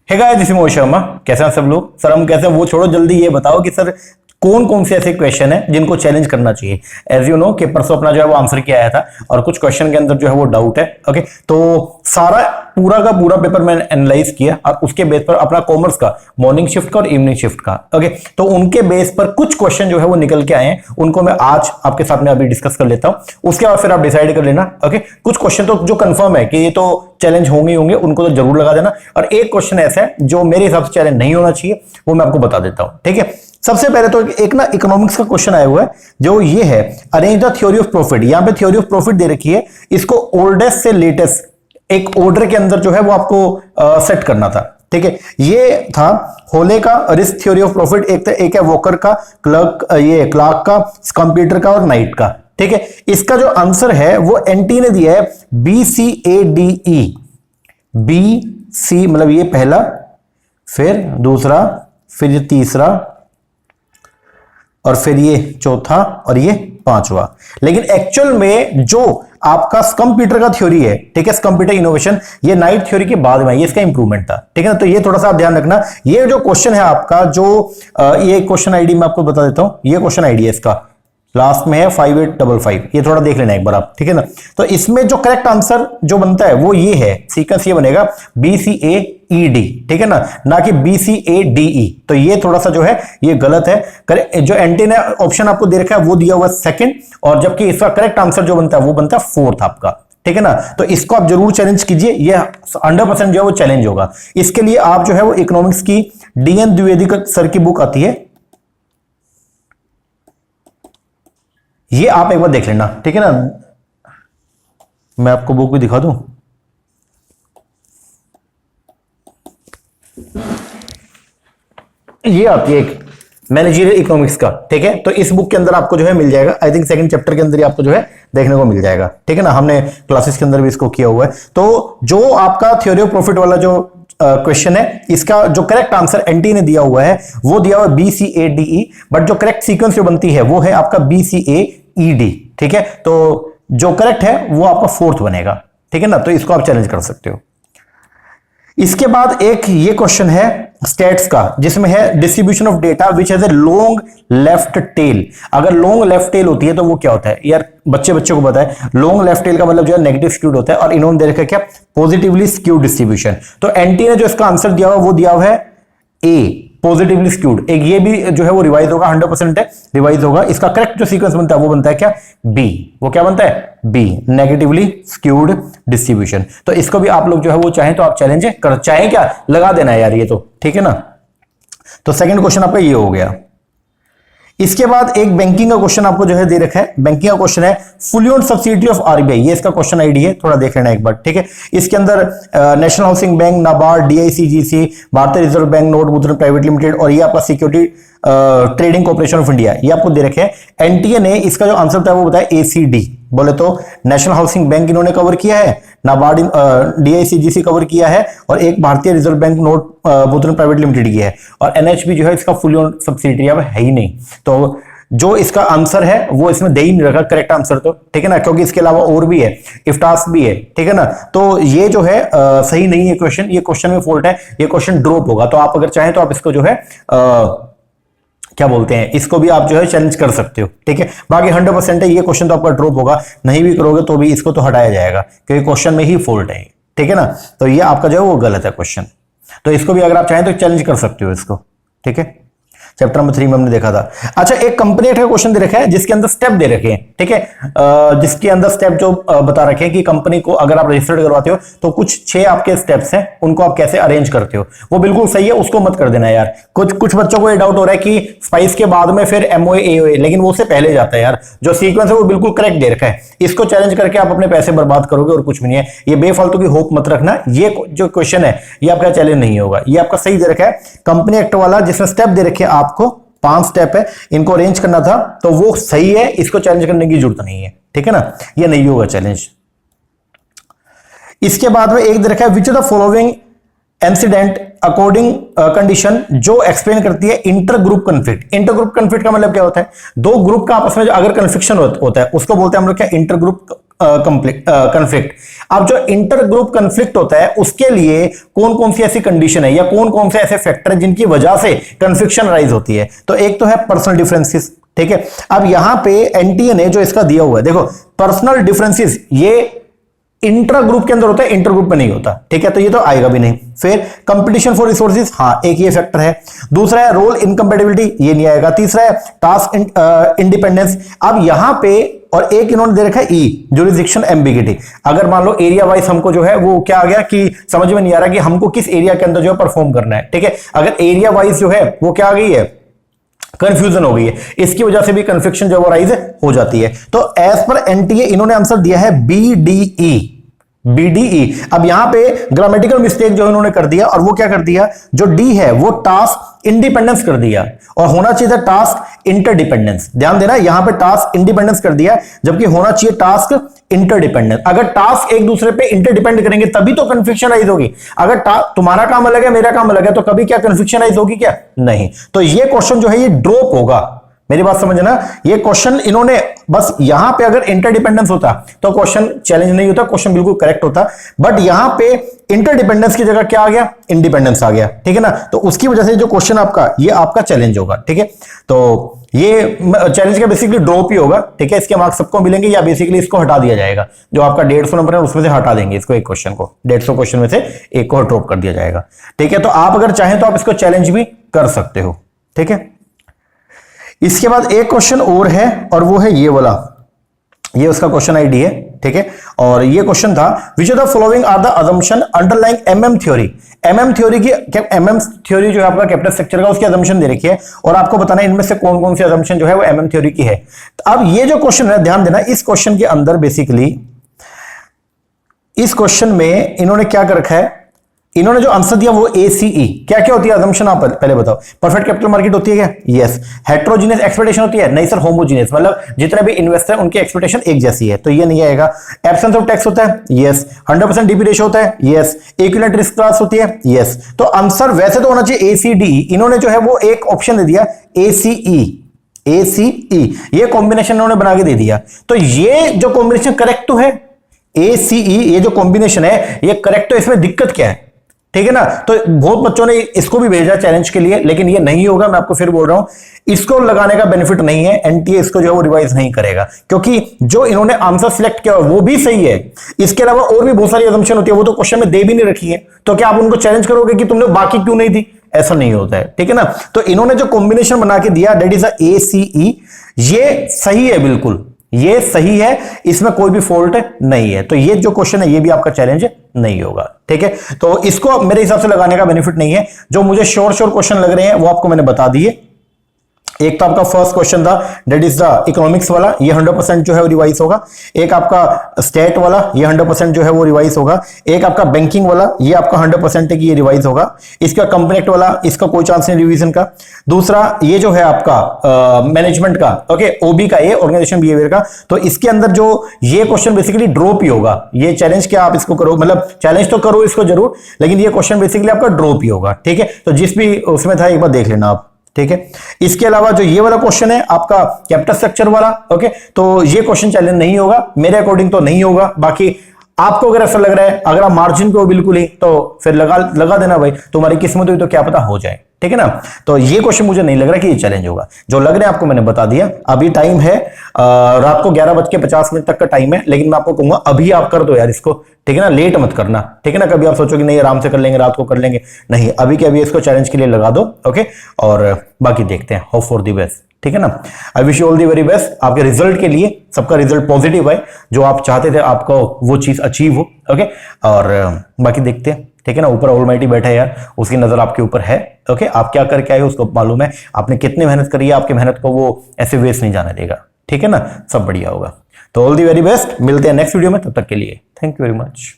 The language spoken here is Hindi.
Hey guys, this is Mohit Sharma. कैसे हैं सब लोग? सर हम कैसे हैं वो छोड़ो, जल्दी ये बताओ कि सर कौन कौन से ऐसे क्वेश्चन है जिनको चैलेंज करना चाहिए। एज यू नो कि परसों अपना जो है वो आंसर किया आया था और कुछ क्वेश्चन के अंदर जो है वो डाउट है। ओके, तो सारा पूरा का पूरा पेपर मैंने एनालाइज किया और उसके बेस पर अपना कॉमर्स का मॉर्निंग शिफ्ट का और इवनिंग शिफ्ट का, ओके, तो उनके बेस पर कुछ क्वेश्चन जो है वो निकल के आए हैं, उनको मैं आज आपके साथ में अभी डिस्कस कर लेता हूं। उसके बाद फिर आप डिसाइड कर लेना। ओके, कुछ क्वेश्चन तो जो कंफर्म है कि ये तो चैलेंज होंगे होंगे, उनको तो जरूर लगा देना, और एक क्वेश्चन ऐसा है जो मेरे हिसाब से चैलेंज नहीं होना चाहिए, वो मैं आपको बता देता हूं। ठीक है, सबसे पहले तो एक ना इकोनॉमिक्स का क्वेश्चन आया हुआ है जो ये है, arrange the theory of profit. यहां पे थ्योरी ऑफ प्रॉफिट दे रखी है, इसको ओल्डेस्ट से लेटेस्ट एक ऑर्डर के अंदर जो है वो आपको सेट करना था। ठीक है, ये था होले का रिस्क थ्योरी ऑफ प्रॉफिट, एक है वॉकर का, क्लार्क का, कंप्यूटर का और नाइट का। ठीक है, इसका जो आंसर है वो एनटी ने दिया है BCADE। BC मतलब ये पहला, फिर दूसरा, फिर ये तीसरा, और फिर ये चौथा, और ये पांचवा। लेकिन एक्चुअल में जो आपका कंप्यूटर का थ्योरी है, ठीक है, कंप्यूटर इनोवेशन, ये नाइट थ्योरी के बाद में ये इसका इंप्रूवमेंट था। ठीक है ना, तो ये थोड़ा सा आप ध्यान रखना। ये जो क्वेश्चन है आपका, जो ये क्वेश्चन आईडी मैं आपको बता देता हूं, ये क्वेश्चन आईडी है इसका, लास्ट में है 5855, ये थोड़ा देख लेना एक बार आप। ठीक है ना, तो इसमें जो करेक्ट आंसर जो बनता है वो ये है, सीक्वेंस ये बनेगा BCAED। ठीक है ना कि BCADE। तो ये थोड़ा सा जो है ये गलत है। जो एंटी ने ऑप्शन आपको दे रखा है वो दिया हुआ सेकंड, और जबकि इसका करेक्ट आंसर जो बनता है वो बनता है फोर्थ आपका। ठीक है ना, तो इसको आप जरूर चैलेंज कीजिए, ये 100% जो है वो चैलेंज होगा। इसके लिए आप जो है वो इकोनॉमिक्स की DN द्विवेदी सर की बुक आती है, ये आप एक बार देख लेना। ठीक है ना, मैं आपको बुक भी दिखा दूं, ये आती है एक मैनेजरियल इकोनॉमिक्स का। ठीक है, तो इस बुक के अंदर आपको जो है मिल जाएगा, आई थिंक सेकंड चैप्टर के अंदर ही आपको जो है देखने को मिल जाएगा। ठीक है ना, हमने क्लासेस के अंदर भी इसको किया हुआ है। तो जो आपका थ्योरी ऑफ प्रॉफिट वाला जो क्वेश्चन है, इसका जो करेक्ट आंसर एनटी ने दिया हुआ है वो दिया हुआ है BCADE, बट जो करेक्ट सीक्वेंस जो बनती है वो है आपका BCAED। ठीक है, तो जो करेक्ट है वो आपका फोर्थ बनेगा। ठीक है ना, तो इसको आप चैलेंज कर सकते हो। इसके बाद एक ये क्वेश्चन है स्टेट्स का, जिसमें है distribution of data which has a long left tail. अगर लॉन्ग लेफ्ट टेल होती है तो वो क्या होता है यार, बच्चे को पता है। लॉन्ग लेफ्ट टेल का मतलब जो है नेगेटिव स्क्यूड होता है, और इन्होंने दे रखा है क्या, पॉजिटिवली स्क्यूड डिस्ट्रीब्यूशन। तो एनटी ने जो इसका आंसर दिया हुआ वो दिया हुआ है ए, पॉजिटिवली स्क्यूड। एक ये भी जो है वो रिवाइज होगा, 100% है, रिवाइज होगा। इसका करेक्ट जो सीक्वेंस बनता है वो बनता है क्या, बी। वो क्या बनता है, बी, नेगेटिवली स्क्यूड डिस्ट्रीब्यूशन। तो इसको भी आप लोग जो है वो चाहें तो आप चैलेंज कर, चाहें क्या लगा देना है यार ये तो। ठीक है ना, तो सेकंड क्वेश्चन आपका ये हो गया। इसके बाद एक बैंकिंग का क्वेश्चन आपको जो है दे रखा है। बैंकिंग का क्वेश्चन है fully owned subsidiary of RBI, ये इसका क्वेश्चन आईडी है, थोड़ा देख लेना एक बार। ठीक है, इसके अंदर national housing bank, NABARD, DICGC, भारतीय रिजर्व बैंक, नोट मुद्रण प्राइवेट लिमिटेड, और ये आपका security trading corporation of India, ये आपको दे रखे हैं। एनटीए ने इसका जो आंसर था वो बताया ACD। बोले तो नेशनल हाउसिंग बैंक इन्होंने कवर किया है, नाबार्ड, DICGC कवर किया है, और एक भारतीय रिजर्व बैंक नोट मुद्रण प्राइवेट लिमिटेड की है, और NHB जो है इसका फुली ओन्ड सब्सिडियरी अब है ही नहीं। तो जो इसका आंसर है वो इसमें दे ही नहीं रखा करेक्ट आंसर तो। ठीक है ना, क्योंकि इसके अलावा और भी है, इफ्टास भी है। ठीक है ना, तो ये जो है सही नहीं है क्वेश्चन, ये क्वेश्चन में फॉल्ट है, ये क्वेश्चन ड्रॉप होगा। तो आप अगर चाहें तो आप इसको जो है क्या बोलते हैं, इसको भी आप जो है चैलेंज कर सकते हो। ठीक है, बाकी 100% है, ये क्वेश्चन तो आपका ड्रॉप होगा, नहीं भी करोगे तो भी इसको तो हटाया जाएगा क्योंकि क्वेश्चन में ही फॉल्ट है। ठीक है ना, तो ये आपका जो है वो गलत है क्वेश्चन, तो इसको भी अगर आप चाहें तो चैलेंज कर सकते हो इसको। ठीक है, चैप्टर नंबर 3 में हमने देखा था। अच्छा, एक कंपनी का क्वेश्चन दे रखा है जिसके अंदर स्टेप दे रखे हैं। ठीक है, जिसके अंदर स्टेप जो बता रखे हैं कि कंपनी को अगर आप रजिस्टर्ड करवाते हो तो कुछ 6 आपके स्टेप्स हैं, उनको आप कैसे अरेंज करते हो, वो बिल्कुल सही है, उसको मत कर देना यार। कुछ बच्चों को ये डाउट हो रहा है कि स्पाइस के बाद में फिर MOA AOA, लेकिन वो उससे पहले जाता है यार। जो सीक्वेंस है वो बिल्कुल करेक्ट दे रखा है, इसको चैलेंज करके आप अपने पैसे बर्बाद करोगे और कुछ भी नहीं है। ये बेफालतू की होप मत रखना, ये जो क्वेश्चन है ये आपका चैलेंज नहीं होगा, ये आपका सही दे रखा है। कंपनी एक्ट वाला जिसमें स्टेप दे रखे हैं आपको, 5 स्टेप है, इनको अरेंज करना था, तो वो सही है, इसको चैलेंज करने की जरूरत नहीं है। ठीक है ना, ये नहीं होगा चैलेंज। इसके बाद में एक दे रखा है विच of the following incident according condition जो एक्सप्लेन करती है inter group conflict. Inter group conflict का मतलब क्या होता है, दो ग्रुप का आपस में जो अगर कन्फ्लिक्शन होता है उसको बोलते हैं हम लोग क्या, इंटर ग्रुप कन्फ्लिक्ट। अब जो इंटर ग्रुप कन्फ्लिक्ट होता है उसके लिए कौन कौन सी ऐसी कंडीशन है या कौन कौन से ऐसे फैक्टर है जिनकी वजह से कन्फ्लिक्शन राइज होती है। तो एक तो है पर्सनल डिफरेंसेस, ठीक है। अब यहां पे एनटीए ने जो इसका दिया हुआ है, देखो पर्सनल डिफरेंसेस ये इंट्रा ग्रुप के अंदर होता है, इंटर ग्रुप में नहीं होता, ठीक है, तो ये तो आएगा भी नहीं। फिर कंपटीशन फॉर रिसोर्सेज, हाँ एक ये फैक्टर है। दूसरा है रोल इनकम्पेटिबिलिटी, ये नहीं आएगा। तीसरा है टास्क इंडिपेंडेंस। अब यहां पे और एक इन्होंने दे रखा है ई, जुरिसडिक्शन एम्बिगिटी। अगर मान लो एरिया वाइज हमको जो है वो क्या आ गया कि समझ में नहीं आ रहा कि हमको किस एरिया के अंदर जो है परफॉर्म करना है, ठीक है। अगर एरिया वाइज जो है वो क्या आ गई है, कंफ्यूजन हो गई है, इसकी वजह से भी कन्फ्लिक्शन जो राइज हो जाती है। तो एज पर एनटीए इन्होंने आंसर दिया है बीडीई, बीडीई। अब यहां पे ग्रामेटिकल मिस्टेक जो इन्होंने कर दिया, और वो क्या कर दिया, जो डी है वो टास्क इंडिपेंडेंस कर दिया, और होना चाहिए था टास्क इंटरडिपेंडेंस। ध्यान देना, यहां पे टास्क इंडिपेंडेंस कर दिया जबकि होना चाहिए टास्क इंटरडिपेंडेंस। अगर टास्क एक दूसरे पे इंटरडिपेंड करेंगे तभी तो कन्फ्लिक्शन राइज होगी। अगर तुम्हारा काम अलग है मेरा काम अलग है तो कभी क्या कन्फ्लिक्शन राइज होगी, क्या नहीं। तो ये क्वेश्चन जो है ये ड्रॉप होगा, मेरी बात समझना। ये क्वेश्चन इन्होंने बस यहां पे अगर इंटरडिपेंडेंस होता तो क्वेश्चन चैलेंज नहीं होता, क्वेश्चन बिल्कुल करेक्ट होता, बट यहां पे इंटरडिपेंडेंस की जगह क्या आ गया, इंडिपेंडेंस आ गया, ठीक है ना। तो उसकी वजह से जो क्वेश्चन आपका ये आपका चैलेंज होगा, ठीक है। तो ये चैलेंज का बेसिकली ड्रॉप ही होगा, ठीक है। इसके मार्क्स सबको मिलेंगे या बेसिकली इसको हटा दिया जाएगा, जो आपका 150 नंबर है उसमें से हटा देंगे इसको, एक क्वेश्चन को 150 क्वेश्चन में से एक को ड्रॉप कर दिया जाएगा, ठीक है। तो आप अगर चाहें तो आप इसको चैलेंज भी कर सकते हो, ठीक है। इसके बाद एक क्वेश्चन और है और वो है ये वाला, ये उसका क्वेश्चन आईडी है, ठीक है। और ये क्वेश्चन था which of the following are the assumption underlying MM theory. MM theory की, एमएम थ्योरी जो है आपका कैपिटल स्ट्रक्चर का, उसकी असम्पशन दे रखी है और आपको बताना है इनमें से कौन कौन सी असम्पशन जो है वो एमएम थ्योरी की है। तो अब ये जो क्वेश्चन है ध्यान देना, इस क्वेश्चन के अंदर बेसिकली इस क्वेश्चन में इन्होंने क्या कर रखा है, इन्होंने जो आंसर दिया वो एसीई। क्या क्या होती है असम्पशन, आप पहले बताओ। परफेक्ट कैपिटल मार्केट होती है क्या, यस। हेट्रोजीनियस एक्सपेक्टेशन होती है, नहीं सर होमोजीनियस, मतलब जितने भी इन्वेस्टर हैं उनकी एक्सपेक्टेशन एक जैसी है, तो ये नहीं आएगा। एब्सेंस ऑफ टैक्स होता है, यस। 100% डीपी रेशियो होता है, यस। इक्विवेलेंट रिस्क क्लास होती है, यस। तो आंसर वैसे तो होना चाहिए एसीडी, इन्होंने जो है वो एक ऑप्शन दे दिया एसीई, एसीई, ये कॉम्बिनेशन इन्होंने बना के दे दिया। तो ये जो कॉम्बिनेशन करेक्ट तो है, एसीई ये जो कॉम्बिनेशन है ये करेक्ट, तो इसमें दिक्कत क्या है, ठीक है ना। तो बहुत बच्चों ने इसको भी भेजा चैलेंज के लिए, लेकिन ये नहीं होगा, मैं आपको फिर बोल रहा हूं, इसको लगाने का बेनिफिट नहीं है। एनटीए इसको जो है वो रिवाइज नहीं करेगा, क्योंकि जो इन्होंने आंसर सिलेक्ट किया वो भी सही है, इसके अलावा और भी बहुत सारी असम्पशन होती है, वो तो क्वेश्चन में दे भी नहीं रखी है। तो क्या आप उनको चैलेंज करोगे कि तुमने बाकी क्यों नहीं दी, ऐसा नहीं होता है, ठीक है ना। तो इन्होंने जो कॉम्बिनेशन बना के दिया दैट इज अ एसीई, ये सही है, बिल्कुल ये सही है, इसमें कोई भी फॉल्ट नहीं है। तो ये जो क्वेश्चन है ये भी आपका चैलेंज नहीं होगा, ठीक है। तो इसको मेरे हिसाब से लगाने का बेनिफिट नहीं है। जो मुझे श्योर क्वेश्चन लग रहे हैं वो आपको मैंने बता दिए। एक तो आपका फर्स्ट क्वेश्चन था दैट इज द इकोनॉमिक्स वाला, ये 100% जो है वो रिवाइज होगा। एक आपका स्टेट वाला, ये 100% जो है वो रिवाइज होगा। एक आपका बैंकिंग वाला, ये आपका 100% है कि ये रिवाइज होगा। इसका कंपनी एक्ट वाला, इसका कोई चांस नहीं रिवीजन का। दूसरा ये जो है आपका मैनेजमेंट का, ओके, ओबी का, ये ऑर्गेनाइजेशन बिहेवियर का, तो इसके अंदर जो ये क्वेश्चन बेसिकली ड्रॉप ही होगा। ये चैलेंज क्या आप इसको करो, मतलब चैलेंज तो करो इसको जरूर, लेकिन ये क्वेश्चन बेसिकली आपका ड्रॉप ही होगा, ठीक है। तो जिस भी उसमें था एक बार देख लेना आप, ठीक है। इसके अलावा जो ये वाला क्वेश्चन है आपका कैपिटल स्ट्रक्चर वाला, ओके, तो ये क्वेश्चन चैलेंज नहीं होगा, मेरे अकॉर्डिंग तो नहीं होगा। बाकी आपको अगर ऐसा लग रहा है, अगर आप मार्जिन पे हो बिल्कुल ही, तो फिर लगा देना भाई, तुम्हारी किस्मत हुई तो क्या पता हो जाए, ठीक है ना। तो ये क्वेश्चन मुझे नहीं लग रहा कि ये चैलेंज होगा। जो लग रहा है आपको मैंने बता दिया। अभी टाइम है रात को 11:50 तक का टाइम है, लेकिन मैं आपको कहूंगा अभी आप कर दो यार इसको, ठीक है ना, लेट मत करना, ठीक है ना। कभी आप सोचो कि नहीं आराम से कर लेंगे, रात को कर लेंगे, नहीं, अभी के अभी इसको चैलेंज के लिए लगा दो, ओके। और बाकी देखते हैं, होप फॉर द बेस्ट, ठीक है ना। I wish you all the very best आपके रिजल्ट के लिए। सबका रिजल्ट पॉजिटिव है, जो आप चाहते थे आपको वो चीज अचीव हो, ओके। और बाकी देखते हैं, ठीक है ना। ऊपर ऑलमाइटी बैठा है यार, उसकी नजर आपके ऊपर है, ओके। आप क्या करके आए उसको मालूम है, आपने कितनी मेहनत करी है, आपकी मेहनत को वो ऐसे वेस्ट नहीं जाने देगा, ठीक है ना। सब बढ़िया होगा। तो ऑल दी वेरी बेस्ट, मिलते हैं नेक्स्ट वीडियो में, तब तक के लिए थैंक यू वेरी मच।